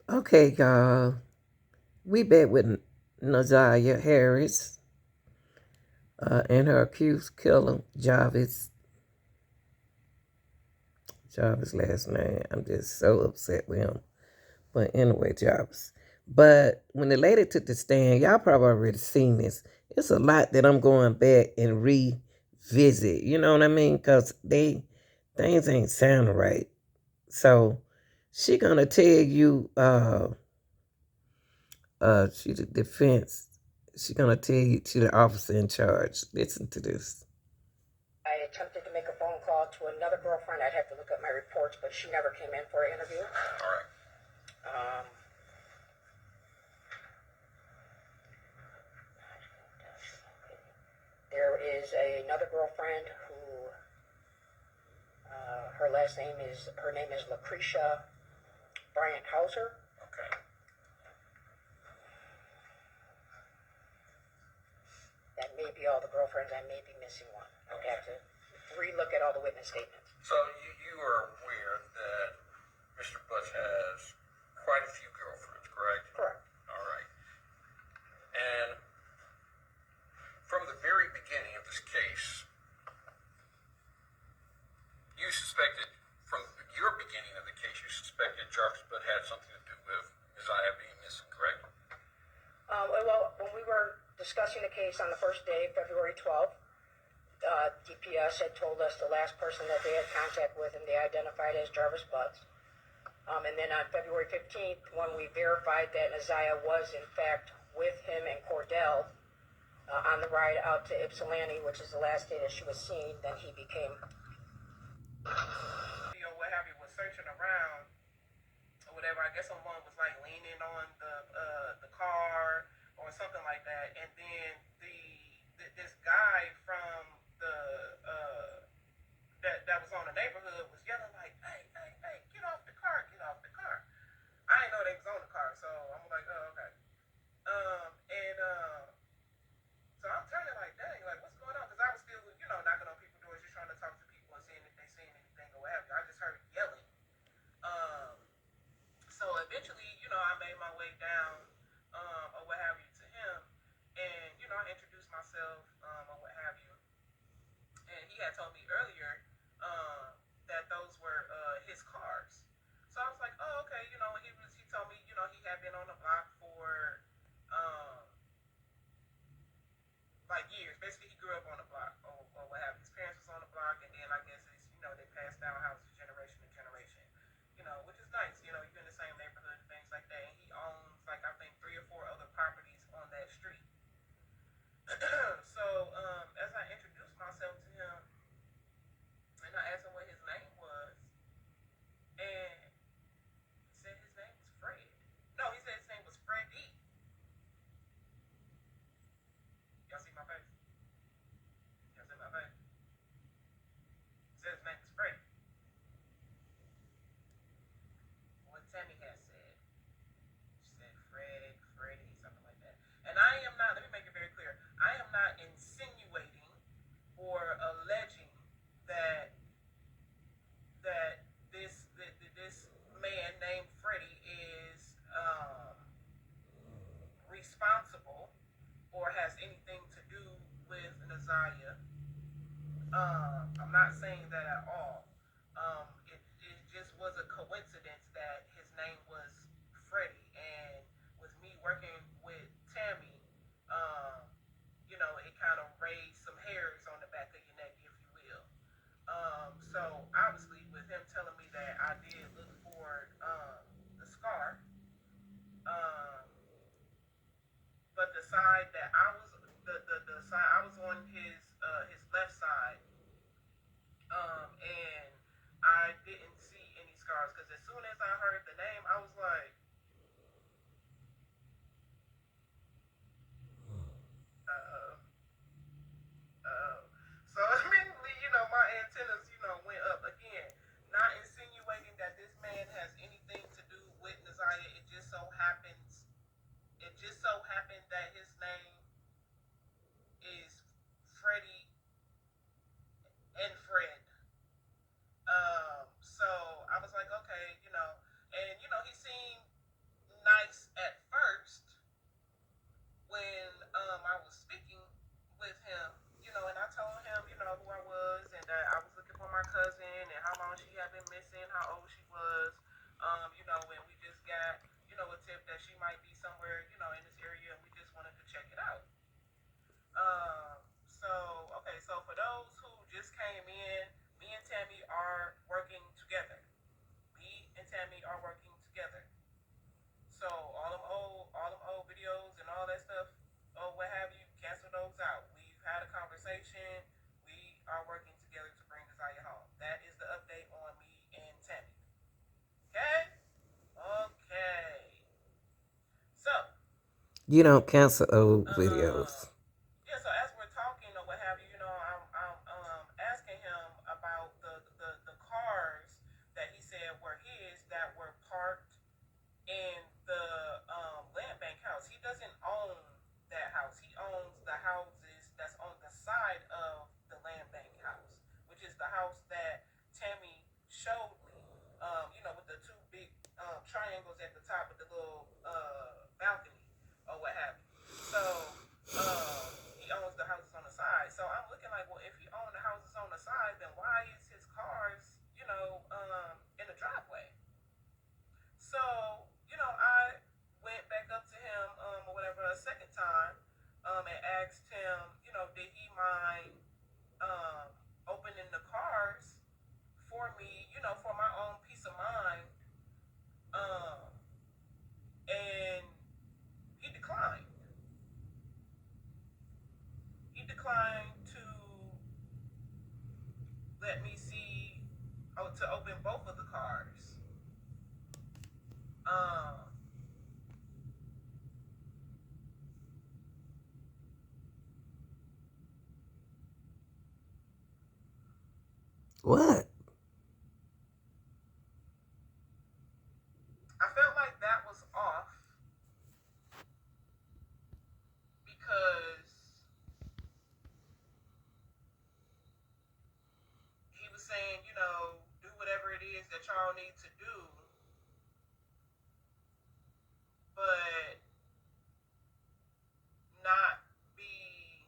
Okay, y'all. We back with Ziyah Harris and her accused killer, Jarvis. Jarvis' last name. I'm just so upset with him. But anyway, Jarvis. But when the lady took the stand, y'all probably already seen this. It's a lot that I'm going back and revisit. You know what I mean? Because things ain't sounding right. So she gonna tell you, she's the defense. She gonna tell you to the officer in charge. Listen to this. I attempted to make a phone call to another girlfriend. I'd have to look at my reports, but she never came in for an interview. All right. There is another girlfriend who her name is Lucretia Bryant Hauser. Okay. That may be all the girlfriends. I may be missing one. I would have to relook at all the witness statements. So you are aware that Mr. Butch has quite a few girlfriends, correct? Correct. All right. And from the very beginning of this case, you suspected, from your beginning of the case, you suspected Jarvis Butch had something to do with Ziyah being missing, correct? Well, when we were discussing the case on the first day, February 12th, DPS had told us the last person that they had contact with and they identified as Jarvis Butts. And then on February 15th, when we verified that Ziyah was in fact with him and Cordell on the ride out to Ypsilanti, which is the last day that she was seen, then he became... What have you, was searching around or whatever. I guess someone was like leaning on the car or something like that, and then this guy from the that was on the neighborhood was yelling like, hey, get off the car, get off the car. I didn't know they was on the car, so I'm like, oh, okay. So I'm turning like, dang, like what's going on? Because I was still, knocking on people's doors, just trying to talk to people and seeing if they seen anything or what have you. I just heard yelling. So eventually, I made my way down, or what have you, to him, and I introduced myself, or what have you, and he had told me earlier, that those were his cars. So I was like, oh, okay, he told me, he had been on the block for like years. Basically, he grew up on the block, or what have you. His parents was on the block, and then I guess it's, they passed down houses generation to generation. Which is nice. You're in the same neighborhood and things like that. And he owns, like, I think 3 or 4 other properties on that street. So, as I introduced myself to him, and I asked him what his name was, and he said his name was Fred. No, he said his name was Freddie. Y'all see my face? Y'all see my face? He said his name was Fred. What Tammy has said. She said Freddie, something like that. And I am not, let me make it very clear, I am not insinuating or alleging that this man named Freddie is responsible or has anything to do with Ziyah. I'm not saying that at all. It just was a coincidence that his name was Freddie, and with me working with Tammy, it kind of raised some hairs on the back of your neck, if you will. So obviously, with him telling me that, I did look for the scar. Um, but the side that I was, the side I was on his left side, and I didn't see any scars because as soon as I heard the name, I was like, uh, so immediately, my antennas, went up again. Not insinuating that this man has anything to do with Ziyah. It just so happened that his name is Freddie and Fred. So I was like, okay, and he might be somewhere, in this area, and we just wanted to check it out. So, okay, so for those who just came in, me and Tammy are working together. Me and Tammy are working together. So all them old videos and all that stuff, or what have you, cancel those out. We've had a conversation. We are working together to bring Ziyah home. That is the update on me and Tammy. Okay? Okay. So, You don't cancel old videos. yeah, so as we're talking or what have you, I'm asking him about the cars that he said were his that were parked in the land bank house. He doesn't own that house. He owns the houses that's on the side of the land bank house, which is the house that Tammy showed me. With the two big triangles at the top with the little balcony or what have you. So he owns the houses on the side. So I'm looking like, well, if he owns the houses on the side, then why is his cars, in the driveway? So, I went back up to him, or whatever, a second time, and asked him, did he mind opening the cars for me, for my own peace of mind. Um, and he declined. He declined to let me see, to open both of the cars. Um, What? I felt like that was off because he was saying, do whatever it is that y'all need to do, but not be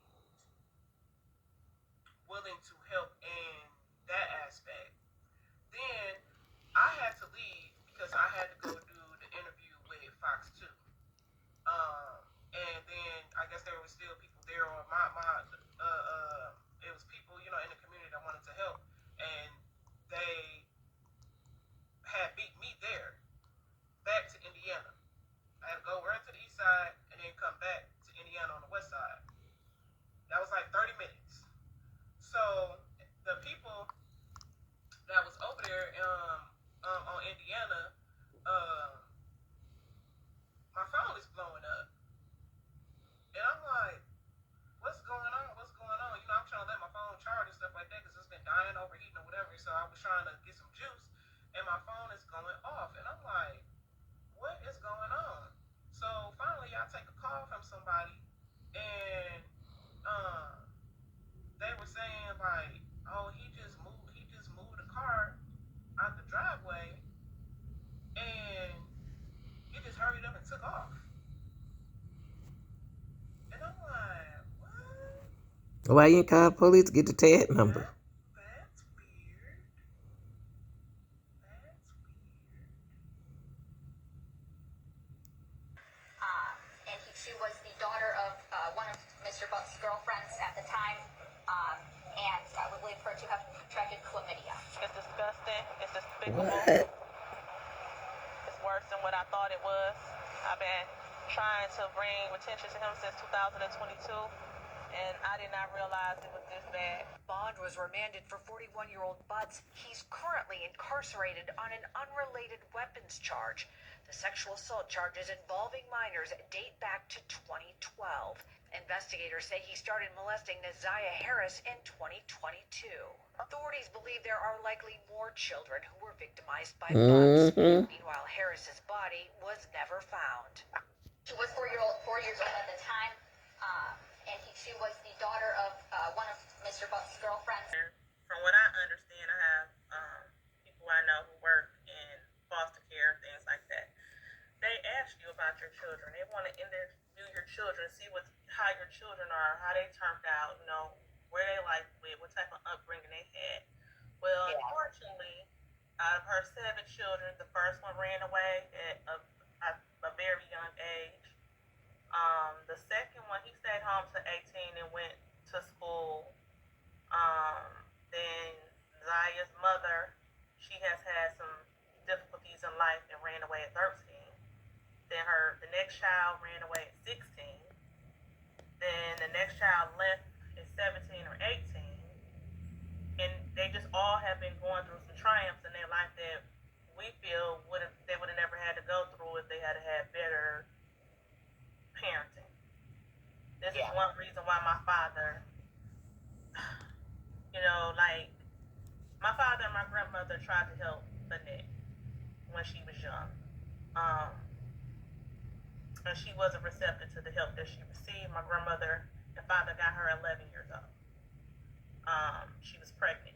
willing to help in that aspect. Then I had to leave because I had to go do the interview with Fox 2. And then I guess there was still people there, or it was people, in the community that wanted to help, and they had beat me there back to Indiana. I had to go right to the east side and then come back to Indiana on the west side. That was like 30 minutes. So the people that was over there on Indiana, my phone is blowing up, and I'm like, what's going on? What's going on? I'm trying to let my phone charge and stuff like that because it's been dying, overheating, or whatever. So I was trying to get some juice, and my phone is going off, and I'm like, what is going on? So finally, I take a call from somebody, and they were saying like, oh, he just moved the car out the driveway, and he just hurried up and took off. And I'm like, what? Why you ain't call the police to get the tag number? That's weird. That's weird. She was the daughter of one of Mr. Buck's girlfriends at the time, and I would believe her to have contracted chlamydia. It's disgusting. It's despicable. What? It's worse than what I thought it was. I've been trying to bring attention to him since 2022, and I did not realize it was this bad. Bond was remanded for 41-year-old Butts. He's currently incarcerated on an unrelated weapons charge. The sexual assault charges involving minors date back to 2012. Investigators say he started molesting Ziyah Harris in 2022. Authorities believe there are likely more children who were victimized by Butts. Meanwhile, Harris's body was never found. She was 4 years old at the time, and she was the daughter of one of Mr. Buck's girlfriends. From what I understand, I have people I know who work in foster care, things like that. They ask you about your children. They want to interview your children, see how your children are, how they turned out, where they with, what type of upbringing they had. Well, unfortunately, out of her 7 children, the first one ran away at a very young The second one, he stayed home to 18 and went to school. Then Ziyah's mother, she has had some difficulties in life and ran away at 13. Then the next child ran away at 16. Then the next child left at 17 or 18. And they just all have been going through some triumphs in their life that we feel they would have never had to go through if they had had better parenting. This is one reason why my father, like my father and my grandmother tried to help Annette when she was young. And she wasn't receptive to the help that she received. My grandmother and father got her 11 years old. She was pregnant.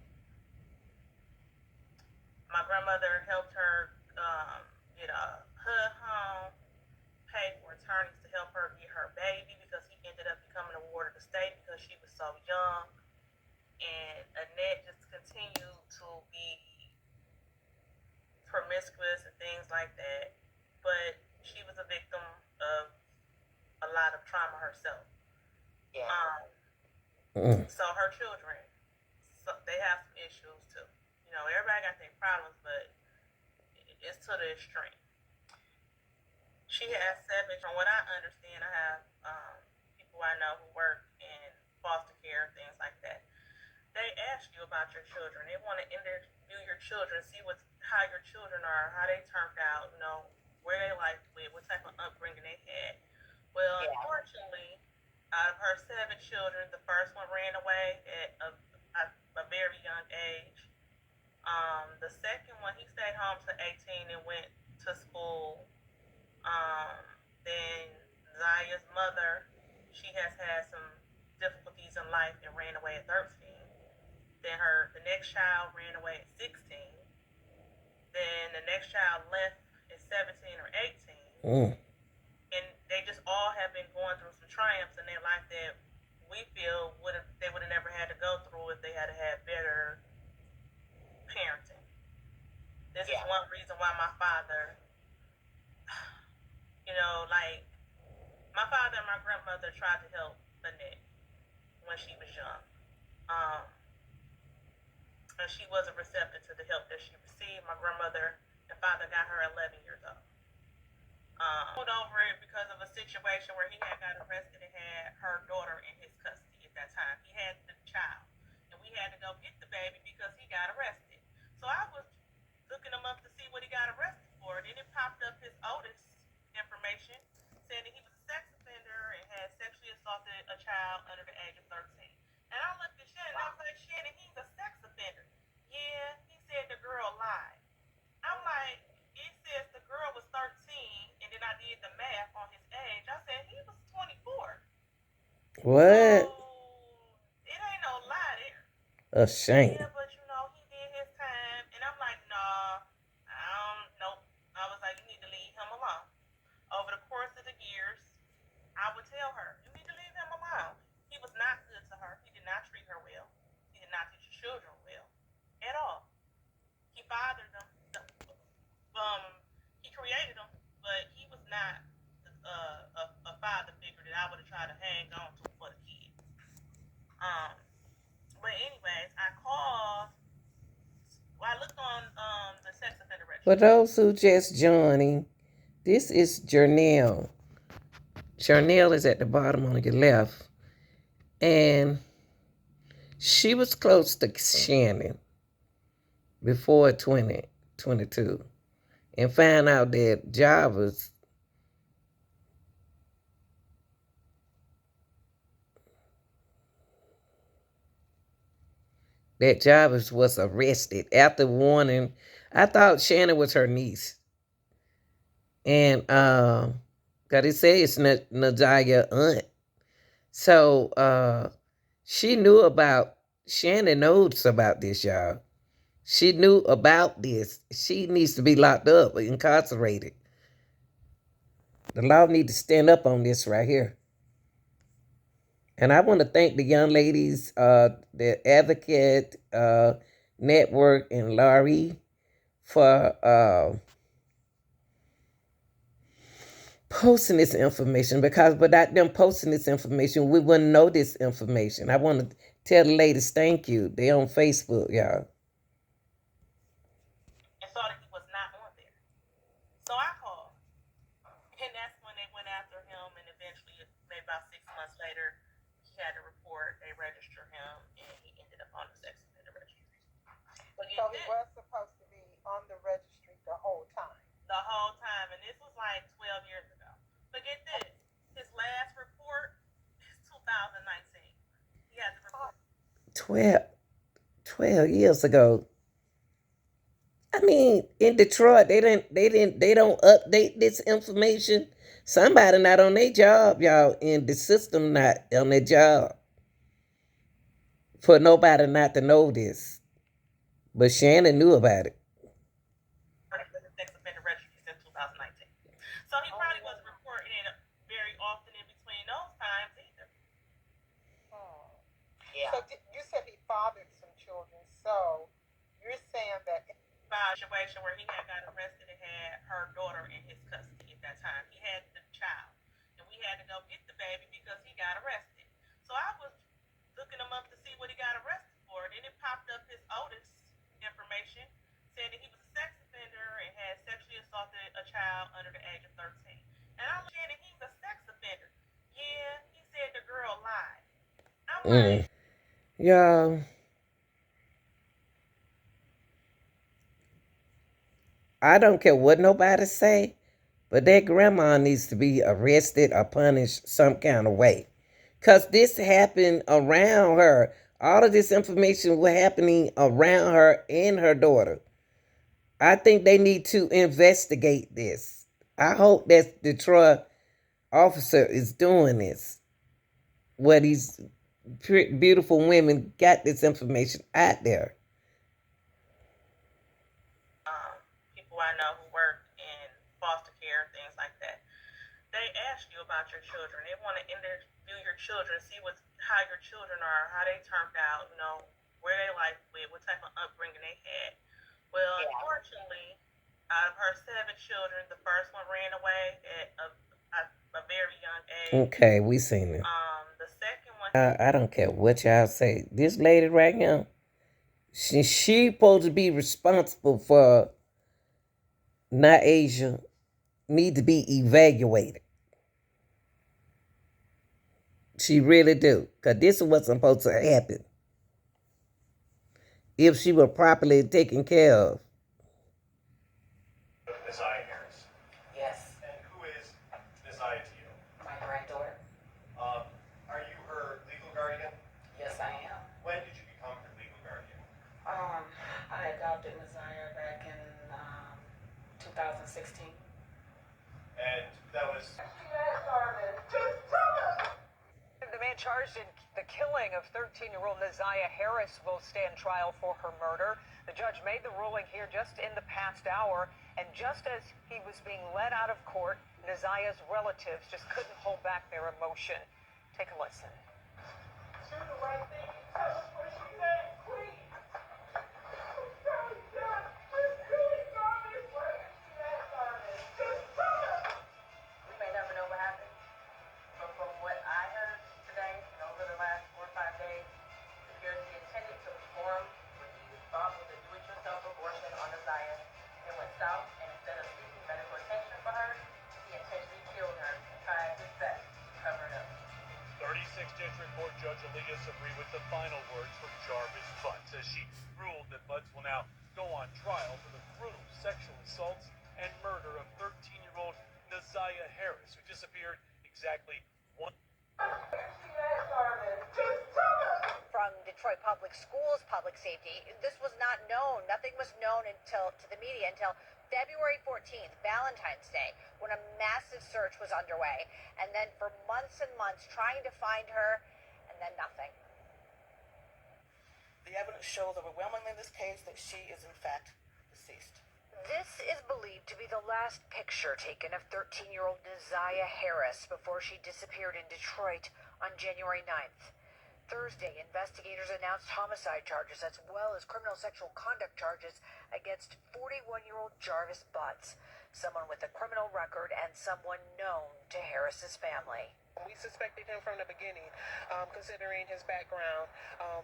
My grandmother helped her get a hood home, paid for attorneys to help her get her baby because he ended up becoming a ward of the state because she was so young. And Annette just continued to be promiscuous and things like that. But she was a victim of a lot of trauma herself. So her children, they have some issues too. Everybody got their problems, but it's to the extreme. She has 7. From what I understand, I have people I know who work in foster care, things like that. They ask you about your children. They want to interview your children, see how your children are, how they turned out, where they life with, what type of upbringing they had. Well, unfortunately, out of her 7 children, the first one ran away at a very young age. The second one, he stayed home to 18 and went to school. Then Ziyah's mother, she has had some difficulties in life and ran away at 13. Then the next child ran away at 16. Then the next child left at 17 or 18. And they just all have been going through some triumphs in their life that we feel they would have never had to go through if they had had better parenting. This is one reason why my father, like my father and my grandmother tried to help Annette when she was young. And she wasn't receptive to the help that she received. My grandmother and father got her 11 years old. Pulled over it because of a situation where he had got arrested and had her daughter in his custody at that time. He had the child, and we had to go get the baby because he got arrested. So I was looking him up to see what he got arrested for. Then it popped up his oldest information saying that he was a sex offender and had sexually assaulted a child under the age of 13. And I looked at Shannon and I was like, Shannon, he's a sex offender. Yeah, he said the girl lied. I'm like, it says the girl was 13, and then I did the math on his age. I said he was 24. What? So it ain't no lie there. A shame. Yeah, but he did his time, and I'm like, nah, nope. I was like, you need to leave him alone. Over the course of the years, I would tell her, you need to leave him alone. He was not good to her. He did not treat her well. He did not teach children well at all. He fathered them. He created them, but he was not a father figure that I would have tried to hang on to for the kids. But anyways, I looked on the sex offender registry. For those who just joining, this is Jernell. Jernell is at the bottom on your left. And she was close to Shannon before 2022. And found out that Jarvis was arrested after warning. I thought Shannon was her niece. And cause it says it's Nadia aunt. So she knew about, Shannon knows about this, y'all. She knew about this. She needs to be locked up, incarcerated. The law needs to stand up on this right here. And I want to thank the young ladies, the Advocate Network and Laurie for posting this information, because without them posting this information, we wouldn't know this information. I want to tell the ladies thank you. They on Facebook, y'all. And saw that he was not on there. So I called. And that's when they went after him, and eventually, maybe about 6 months later, he had a report, they registered him, and he ended up on the sex offender registry. But So he was supposed to be on the registry the whole time. The whole time, and this was like 12 years ago. But get this, his last report is 2019. He had the report. 12 years ago. I mean, in Detroit, they don't update this information. Somebody not on their job, y'all, and the system not on their job for nobody not to know this. But Shannon knew about it. The sex offender registry since 2019. So he probably wasn't reporting it very often in between those times either. Yeah. So you said he fathered some children. So you're saying that Situation where he had got arrested and had her daughter in his custody at that time. He had the child, and we had to go get the baby because he got arrested. So I was looking him up to see what he got arrested for. Then it popped up his oldest information, said that he was a sex offender and had sexually assaulted a child under the age of 13. And I'm looking at he's a sex offender. Yeah, he said the girl lied. I'm like, Y'all, I don't care what nobody say, but that grandma needs to be arrested or punished some kind of way. Because this happened around her. All of this information was happening around her and her daughter. I think they need to investigate this. I hope that the Detroit officer is doing this. Where these beautiful women got this information out there. people I know who work in foster care and things like that, they ask you about your children. They want to interview your children, see how your children are, how they turned out, where they life with, what type of upbringing they had. Well, unfortunately, out of her 7 children, the first one ran away at a very young age. Okay, we seen it. The second one, I don't care what y'all say. This lady right now, she supposed to be responsible for not Asia, need to be evaluated. She really do. Because this wasn't supposed to happen. If she were properly taken care of. Ziyah Harris. Yes, And who is Ziyah to you? my granddaughter. Are you her legal guardian? Yes, I am. When did you become her legal guardian? I adopted Ziyah back in 2016. And that was The man charged in the killing of 13-year-old Ziyah Harris will stand trial for her murder. The judge made the ruling here just in the past hour, and just as he was being led out of court, Ziyah's relatives just couldn't hold back their emotion. Take a listen. do the right thing. Tell us what she said, please. We may never know what happened, but from what I heard today and over the last 4 or 5 days, it appears he intended to perform what he thought was a do-it-yourself abortion on Ziyah. It went south, and instead of seeking medical attention for her, he intentionally killed her and tried his best to cover it up. 36th District Court Judge Elias agreed with the final words from Jarvis Butts as she ruled that Butts will now go on trial for the brutal sexual assaults and murder of 13-year-old Ziyah Harris, who disappeared exactly one. From Detroit Public Schools Public Safety, this was not known. Nothing was known to the media until February 14th, Valentine's Day, when a massive search was underway. And then for months and months trying to find her, and then nothing. The evidence shows overwhelmingly in this case that she is in fact deceased. This is believed to be the last picture taken of 13-year-old Ziyah Harris before she disappeared in Detroit on January 9th. Thursday, investigators announced homicide charges as well as criminal sexual conduct charges against 41-year-old Jarvis Butts. someone with a criminal record and someone known to Harris's family. We suspected him from the beginning, considering his background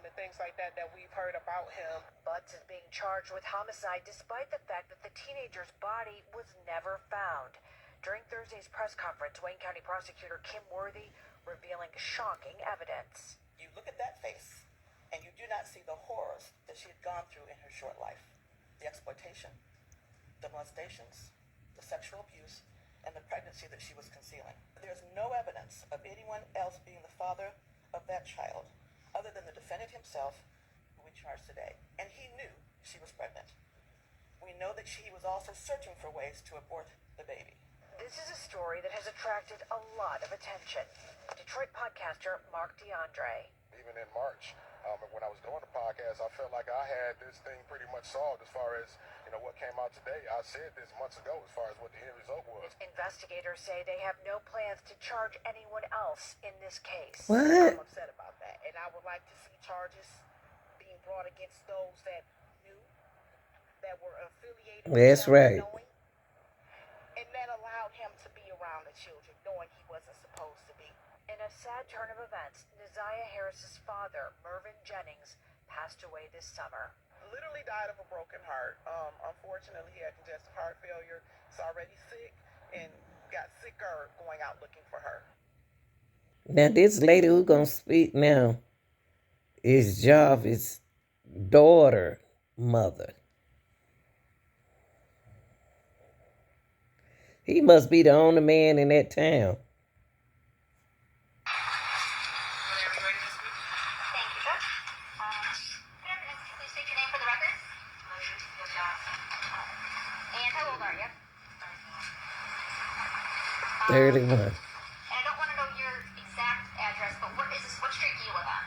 and things like that we've heard about him. Butts is being charged with homicide despite the fact that the teenager's body was never found. During Thursday's press conference, Wayne County Prosecutor Kim Worthy revealing shocking evidence. You look at that face, and you do not see the horrors that she had gone through in her short life. The exploitation, the molestations, the sexual abuse, and the pregnancy that she was concealing. There's no evidence of anyone else being the father of that child, other than the defendant himself, who we charged today. And he knew she was pregnant. We know that he was also searching for ways to abort the baby. This is a story that has attracted a lot of attention. Detroit podcaster Mark DeAndre. Even in March, when I was doing the podcast, I felt like I had this thing pretty much solved as far as, what came out today. I said this months ago as far as what the end result was. Investigators say they have no plans to charge anyone else in this case. What? I'm upset about that, and I would like to see charges being brought against those that knew, that were affiliated with That's him, right. knowing, and that allowed him to be around the children, knowing he wasn't supposed to be. In a sad turn of events, Ziyah Harris's father, Mervyn Jennings, passed away this summer. Literally died of a broken heart. Unfortunately, he had congestive heart failure. He's already sick and got sicker going out looking for her. Now, this lady who gonna speak now is Jarvis' daughter, mother. He must be the only man in that town. And how old are you? 31. And I don't want to know your exact address, but what street do you live on?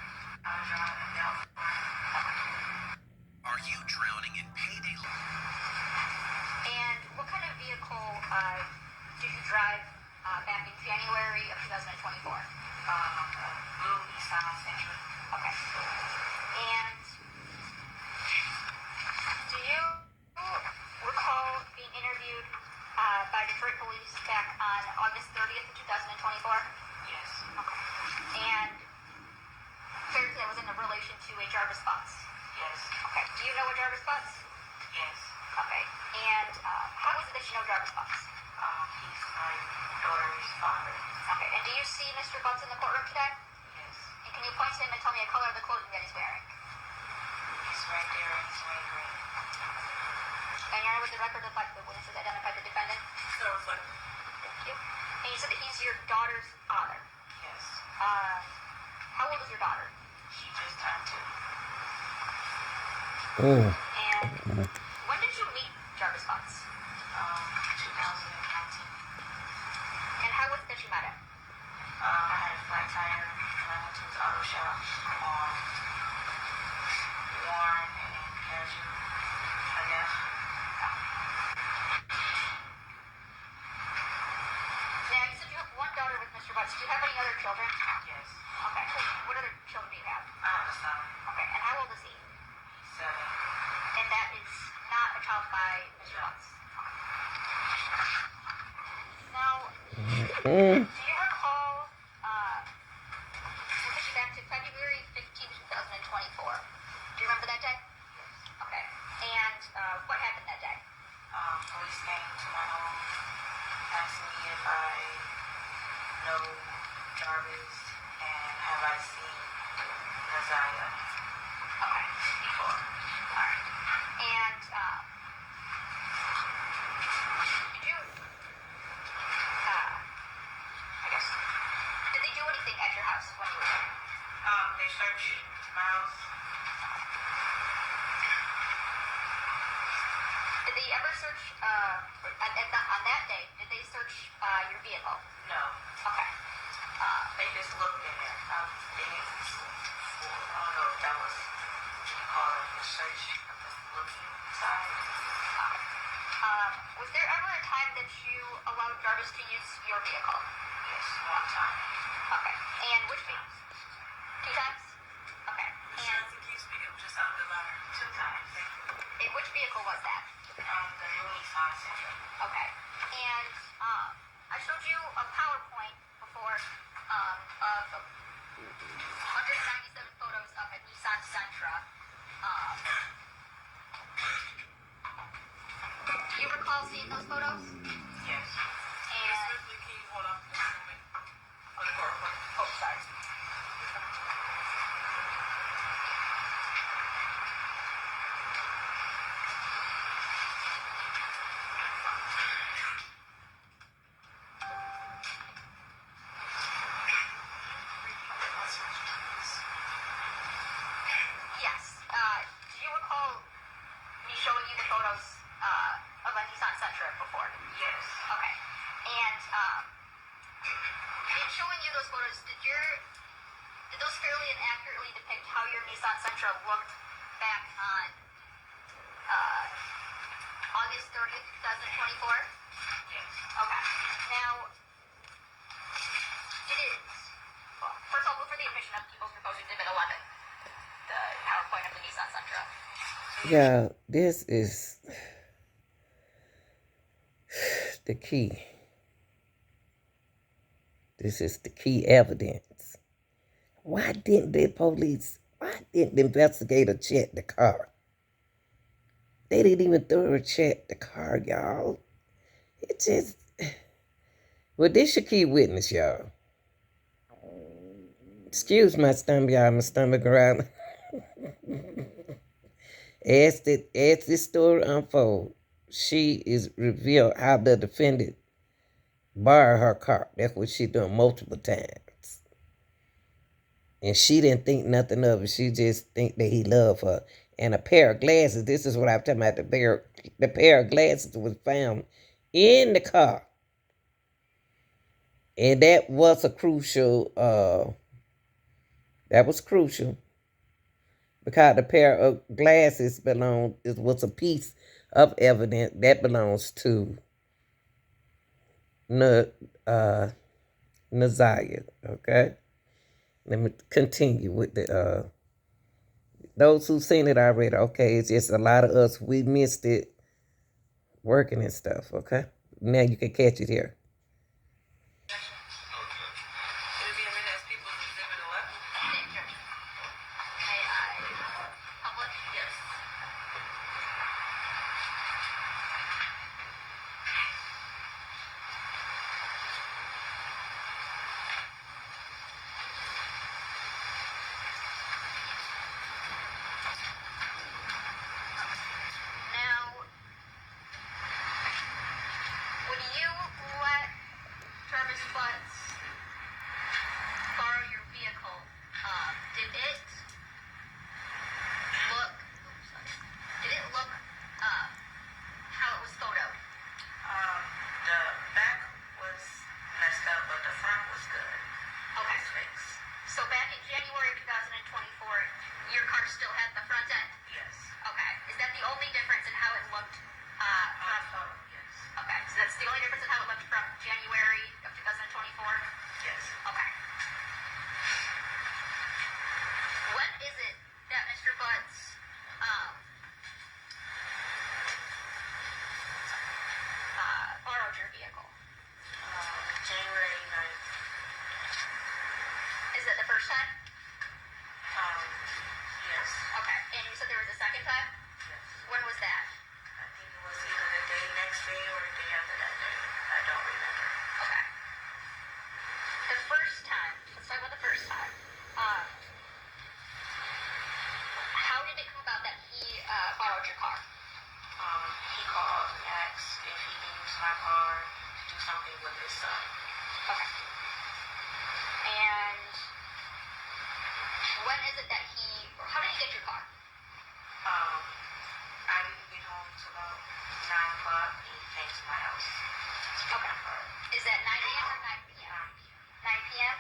Are you drowning in payday loan? And what kind of vehicle did you drive back in January of 2024? Blue Nissan Sentra. Okay. And do you recall being interviewed by Detroit police back on August 30th of 2024? Yes. Okay. And Thursday that was in relation to a Jarvis Butts? Yes. Okay. Do you know a Jarvis Butts? Yes. Okay. And how is it that you know Jarvis Butts? He's my daughter's father. Okay. And do you see Mr. Butts in the courtroom today? Yes. And can you point to him and tell me the color of the clothing that he's wearing? He's right there and he's wearing green. And you're with the record of like the witnesses identified the defendant? So it's like, Thank you. And you said that he's your daughter's father. yes. How old is your daughter? She just turned 2. Mm. And when did you meet Jarvis Butts? 2019. And how was it that you met him? I had a flat tire and I went to his auto shop on Warren and Cashew, I guess. Now, you said you have one daughter with Mr. Butts. Do you have any other children? Yes. Okay. What other children do you have? I have a son. Okay. And how old is he? He's 7. And that is not a child by Mr. Butts. Now, Mm. do you recall, we'll take you back to February 15th, 2024. Do you remember that day? Okay. And what happened that day? Police came to my home, asked me if I know Jarvis and have I seen Ziyah before. Alright. And, did you, I guess, did they do anything at your house when you were there? They searched my house. Did they ever search, on that day, did they search your vehicle? No. Okay. They just looked in there. They didn't, I don't know if that was what you call it, a search, just looking inside. Was there ever a time that you allowed Jarvis to use your vehicle? Yes, one time. Okay. And which vehicle? 2 times? Okay. And Just under the line 2 times. which vehicle was that? The new Nissan Sentra. Okay. Yeah, this is the key. This is the key evidence. Why didn't the investigator check the car? They didn't even thorough check the car, y'all. It just, well, this your key witness, y'all. Excuse my stomach, y'all, my stomach around. As this story unfolds, she is revealed how the defendant borrowed her car. That's what she done multiple times. And she didn't think nothing of it. She just think that he loved her. And a pair of glasses, this is what I'm talking about, the pair of glasses was found in the car. And that was crucial, because the pair of glasses was a piece of evidence that belongs to Ziyah. Okay, let me continue with the those who've seen it already. Okay, it's just a lot of us, we missed it working and stuff. Okay, now you can catch it here. It'll be a minute as people's exhibit 11. Public? Yes. Now, when you let Jarvis Butts borrow your vehicle, did it look, how it was photoed? The back was messed up, but the front was good. Okay. It was fixed. So back in January of 2024, your car still had the front end? Yes. Okay. Is that the only difference in how it looked from? Yes. Okay. So that's the only difference in how it looked from January of 2024? Yes. Okay. When is it that Mr. Butts borrowed your vehicle? January 9th. Is that the first time? Yes. Okay. And you said there was a second time? Yes. When was that? I think it was either the day next day or the day after that day. I don't remember. Okay. The first time, let's talk about the first time. How did it come about that he borrowed your car? He called and asked if he can use my car to do something with his son. Okay. And when is it that how did he get your car? I didn't get home until about 9 o'clock and he came to my house. Okay. Is that 9 a.m. or 9 p.m.? 9 p.m.?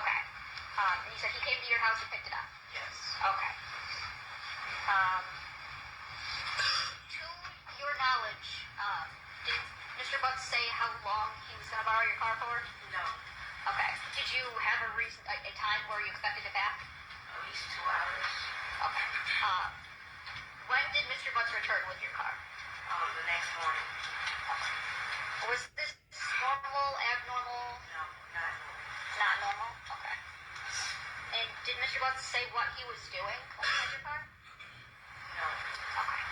Okay. And you said he came to your house and picked it up? Yes. Okay. To your knowledge, did Mr. Butts say how long he was going to borrow your car for? No. Okay. Did you have a time where you expected it back? At least 2 hours. Okay. When did Mr. Butts return with your car? The next morning. Okay. Was this normal, abnormal? No, not normal. Not normal? Okay. And did Mr. Butts say what he was doing when he had your car? No. Okay.